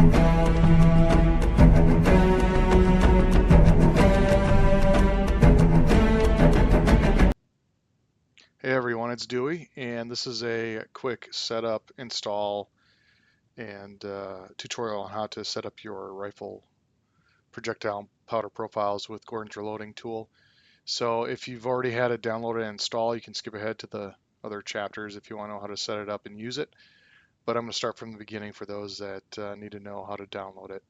Hey everyone, it's Dewey, and this is a quick setup, install, and tutorial on how to set up your rifle projectile powder profiles with Gordon's reloading tool. So if you've already had it downloaded and installed, you can skip ahead to the other chapters if you want to know how to set it up and use it. But I'm going to start from the beginning for those that need to know how to download it.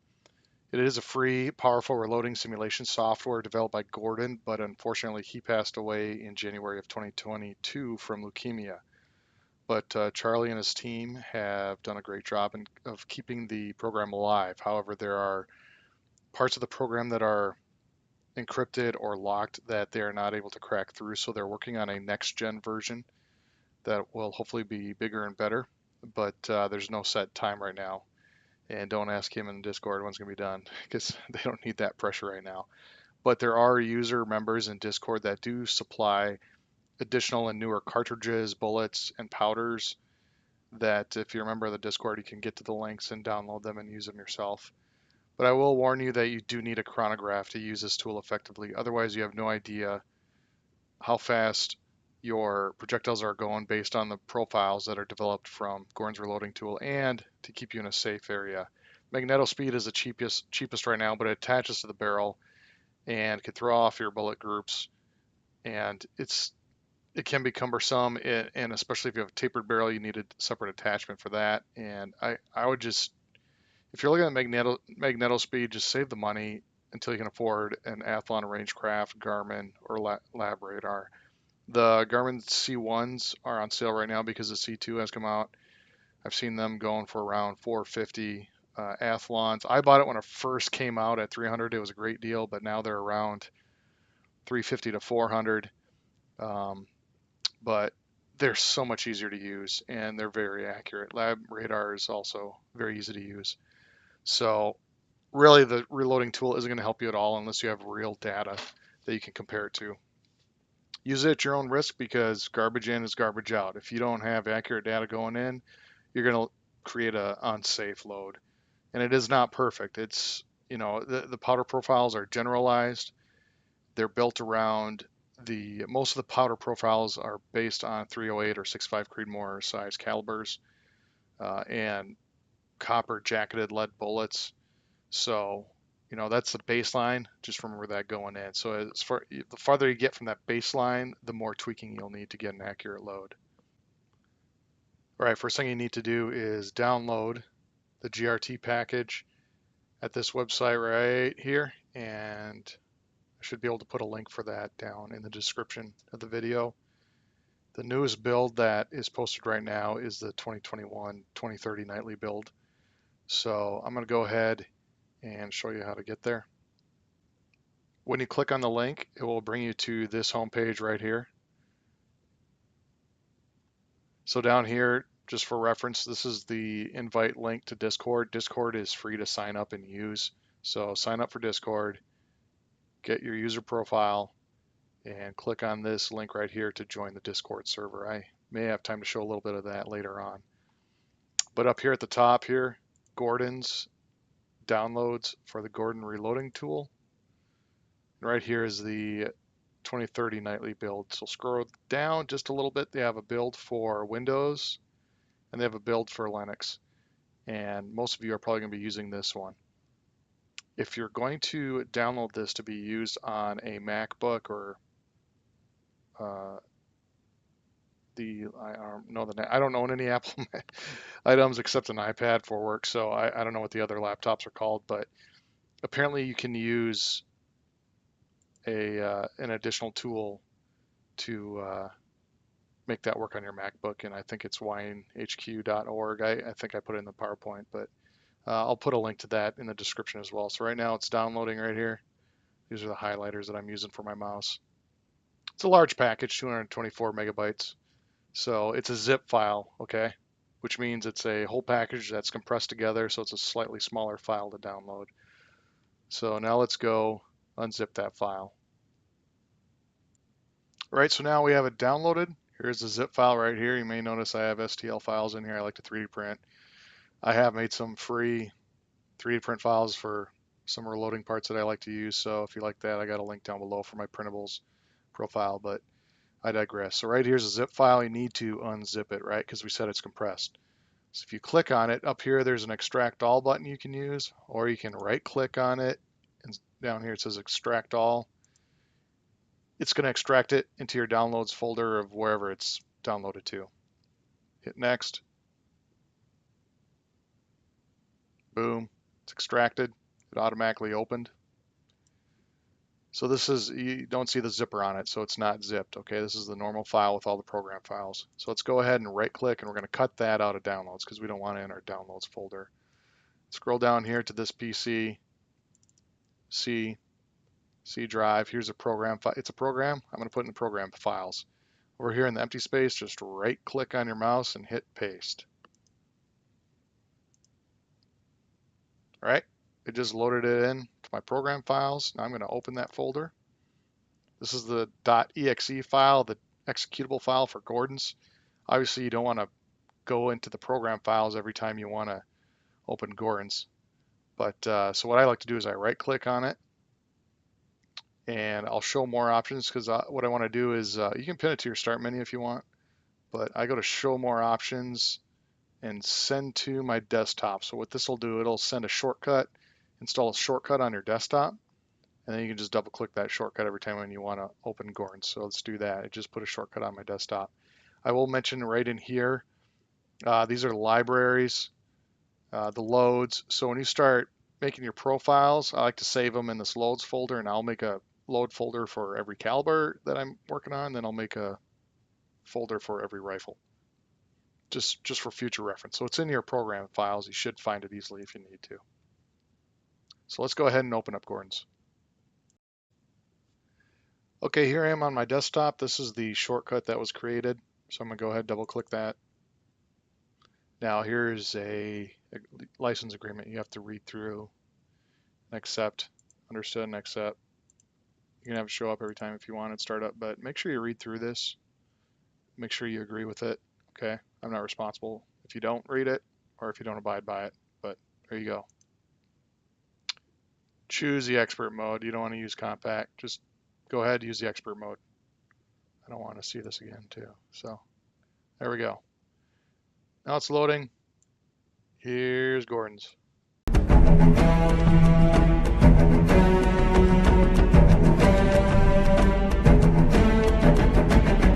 It is a free, powerful reloading simulation software developed by Gordon, but unfortunately he passed away in January of 2022 from leukemia. But Charlie and his team have done a great job of keeping the program alive. However, there are parts of the program that are encrypted or locked that they are not able to crack through, so they're working on a next-gen version that will hopefully be bigger and better, but there's no set time right now. And don't ask him in Discord when it's going to be done, because they don't need that pressure right now. But there are user members in Discord that do supply additional and newer cartridges, bullets, and powders that if you're a member of the Discord, you can get to the links and download them and use them yourself. But I will warn you that you do need a chronograph to use this tool effectively. Otherwise, you have no idea how fast your projectiles are going based on the profiles that are developed from Gordon's reloading tool and to keep you in a safe area. Magneto speed is the cheapest right now, but it attaches to the barrel and can throw off your bullet groups, and it can be cumbersome, and especially if you have a tapered barrel, you need a separate attachment for that. And I would just, if you're looking at magneto speed, just save the money until you can afford an Athlon, Rangecraft, Garmin, or LabRadar. The Garmin C1s are on sale right now because the C2 has come out. I've seen them going for around $450. Athlons, I bought it when it first came out at $300. It was a great deal, but now they're around $350 to $400. But they're so much easier to use, and they're very accurate. LabRadar is also very easy to use. So really, the reloading tool isn't going to help you at all unless you have real data that you can compare it to. Use it at your own risk, because garbage in is garbage out. If you don't have accurate data going in, you're going to create an unsafe load. And it is not perfect. It's, the powder profiles are generalized. They're built around most of the powder profiles are based on 308 or 6.5 Creedmoor size calibers and copper jacketed lead bullets. So, that's the baseline. Just remember that going in. So the farther you get from that baseline, the more tweaking you'll need to get an accurate load. All right, first thing you need to do is download the GRT package at this website right here, and I should be able to put a link for that down in the description of the video. The newest build that is posted right now is the 2021-2030 nightly build. So I'm going to go ahead and show you how to get there. When you click on the link, it will bring you to this homepage right here. So down here, just for reference, this is the invite link to Discord. Discord is free to sign up and use. So sign up for Discord, get your user profile, and click on this link right here to join the Discord server. I may have time to show a little bit of that later on. But up here at the top here, Gordon's downloads for the Gordon reloading tool. And right here is the 2030 nightly build. So scroll down just a little bit. They have a build for Windows and they have a build for Linux. And most of you are probably going to be using this one. If you're going to download this to be used on a MacBook or I don't own any Apple items except an iPad for work, so I don't know what the other laptops are called, but apparently you can use an additional tool to make that work on your MacBook, and I think it's WineHQ.org. I think I put it in the PowerPoint, but I'll put a link to that in the description as well. So right now it's downloading right here. These are the highlighters that I'm using for my mouse. It's a large package, 224 megabytes. So it's a zip file, okay? Which means it's a whole package that's compressed together, so it's a slightly smaller file to download. So now let's go unzip that file. All right, so now we have it downloaded. Here's the zip file right here. You may notice I have STL files in here. I like to 3D print. I have made some free 3D print files for some reloading parts that I like to use. So if you like that, I got a link down below for my printables profile, but I digress. So right here's a zip file. You need to unzip it, right? Because we said it's compressed. So if you click on it, up here there's an extract all button you can use, or you can right click on it, and down here it says extract all. It's going to extract it into your downloads folder of wherever it's downloaded to. Hit next. Boom, it's extracted. It automatically opened. So this is, you don't see the zipper on it, so it's not zipped. Okay, this is the normal file with all the program files. So let's go ahead and right click, and we're going to cut that out of downloads because we don't want it in our downloads folder. Scroll down here to this PC, C drive. Here's a program file. It's a program. I'm going to put it in program files. Over here in the empty space, just right click on your mouse and hit paste. All right, it just loaded it in to my program files. Now I'm going to open that folder. This is the .exe file, the executable file for Gordon's. Obviously, you don't want to go into the program files every time you want to open Gordon's. But so what I like to do is I right click on it, and I'll show more options, because what I want to do is you can pin it to your start menu if you want, but I go to show more options and send to my desktop. So what this will do, it'll send a shortcut, install a shortcut on your desktop, and then you can just double click that shortcut every time when you want to open Gordon. So let's do that. I just put a shortcut on my desktop. I will mention right in here, these are libraries, the loads. So when you start making your profiles, I like to save them in this loads folder, and I'll make a load folder for every caliber that I'm working on. Then I'll make a folder for every rifle, just for future reference. So it's in your program files. You should find it easily if you need to. So let's go ahead and open up Gordon's. Okay, here I am on my desktop. This is the shortcut that was created. So I'm gonna go ahead and double click that. Now here's a license agreement you have to read through, accept, understood, and accept. You can have it show up every time if you want it start up, but make sure you read through this. Make sure you agree with it. Okay, I'm not responsible if you don't read it or if you don't abide by it, but there you go. Choose the expert mode. You don't want to use compact. Just go ahead and use the expert mode. I don't want to see this again too. So there we go. Now it's loading. Here's Gordon's.